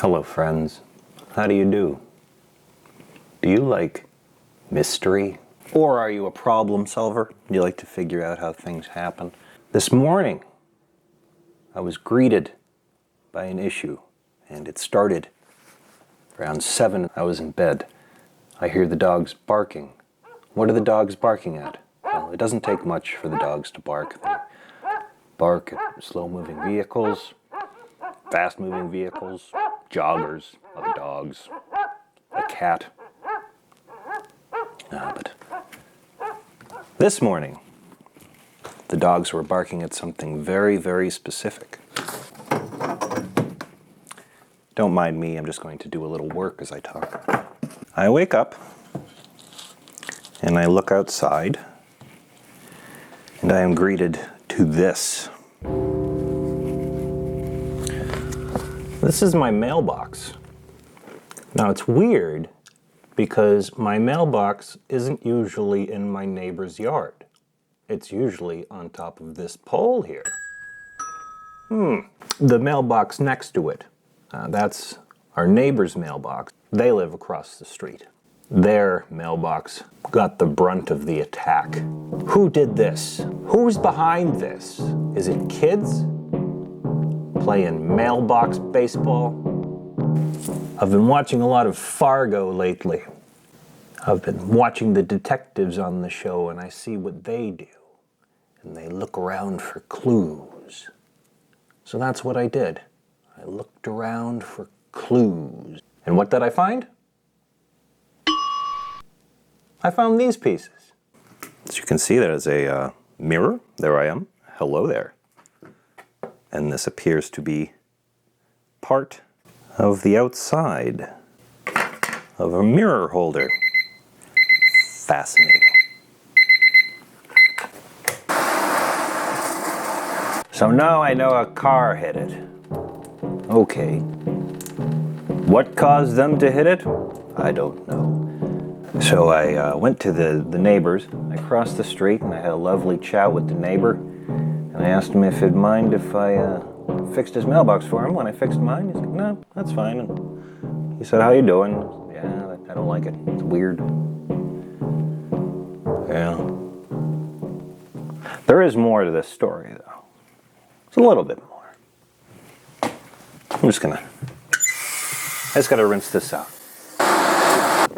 Hello, friends. How do you do? Do you like mystery? Or are you a problem solver? Do you like to figure out how things happen? This morning, I was greeted by an issue, and it started around 7. I was in bed. I hear the dogs barking. What are the dogs barking at? Well, it doesn't take much for the dogs to bark. They bark at slow-moving vehicles, fast-moving vehicles, joggers, other dogs, a cat. But this morning, the dogs were barking at something very, very specific. Don't mind me, I'm just going to do a little work as I talk. I wake up, and I look outside, and I am greeted to this. This is my mailbox. Now it's weird because my mailbox isn't usually in my neighbor's yard. It's usually on top of this pole here. The mailbox next to it, that's our neighbor's mailbox. They live across the street. Their mailbox got the brunt of the attack. Who did this? Who's behind this? Is it kids playing mailbox baseball? I've been watching a lot of Fargo lately. I've been watching the detectives on the show, and I see what they do. And they look around for clues. So that's what I did. I looked around for clues. And what did I find? I found these pieces. As you can see, there's a mirror. There I am. Hello there. And this appears to be part of the outside of a mirror holder. Fascinating. So now I know a car hit it. Okay. What caused them to hit it? I don't know. So I went to the neighbors. I crossed the street and I had a lovely chat with the neighbor. And I asked him if he'd mind if I fixed his mailbox for him. When I fixed mine, he's like, no, that's fine. And he said, how you doing? Yeah, I don't like it. It's weird. Yeah. There is more to this story, though. It's a little bit more. I just gotta rinse this out.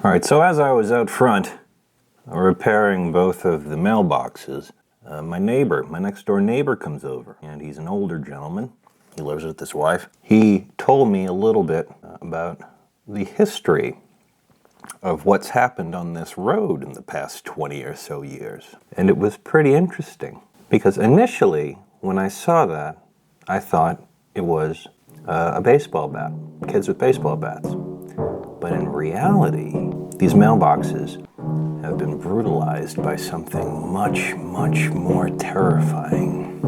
All right, so as I was out front repairing both of the mailboxes, my next door neighbor comes over, and he's an older gentleman. He lives with his wife. He told me a little bit about the history of what's happened on this road in the past 20 or so years. And it was pretty interesting, because initially, when I saw that, I thought it was a baseball bat, kids with baseball bats. But in reality, these mailboxes have been brutalized by something much, much more terrifying.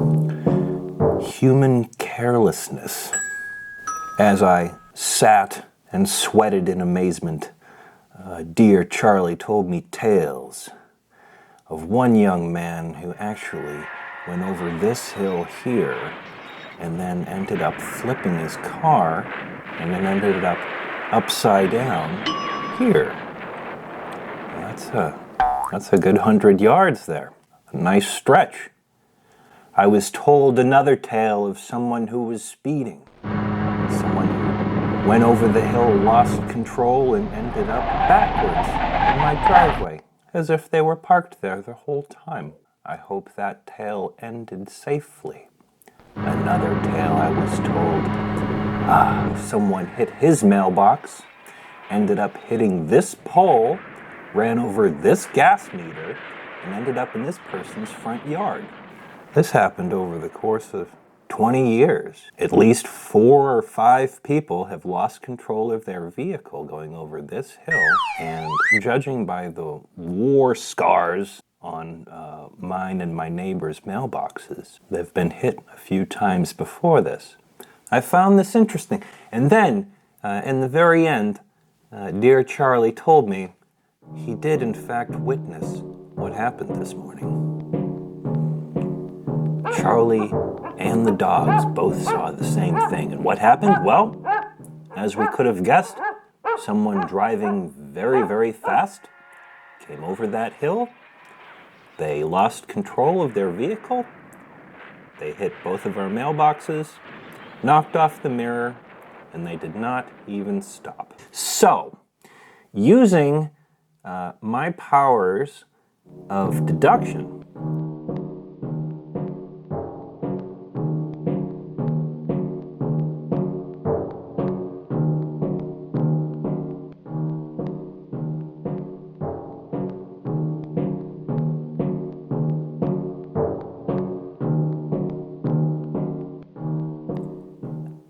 Human carelessness. As I sat and sweated in amazement, dear Charlie told me tales of one young man who actually went over this hill here and then ended up flipping his car and then ended up upside down here. That's a good 100 yards there. A nice stretch. I was told another tale of someone who was speeding. Someone who went over the hill, lost control, and ended up backwards in my driveway, as if they were parked there the whole time. I hope that tale ended safely. Another tale I was told, someone hit his mailbox, ended up hitting this pole, ran over this gas meter, and ended up in this person's front yard. This happened over the course of 20 years. At least 4 or 5 people have lost control of their vehicle going over this hill, and judging by the war scars on mine and my neighbor's mailboxes, they've been hit a few times before this. I found this interesting. And then, in the very end, dear Charlie told me he did in fact witness what happened this morning. Charlie and the dogs both saw the same thing. And what happened? Well, as we could have guessed, someone driving very, very fast came over that hill. They lost control of their vehicle. They hit both of our mailboxes, knocked off the mirror, and they did not even stop. So, using my powers of deduction,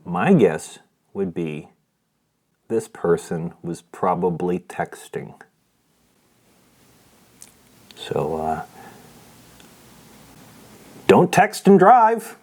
my guess would be this person was probably texting. So, don't text and drive.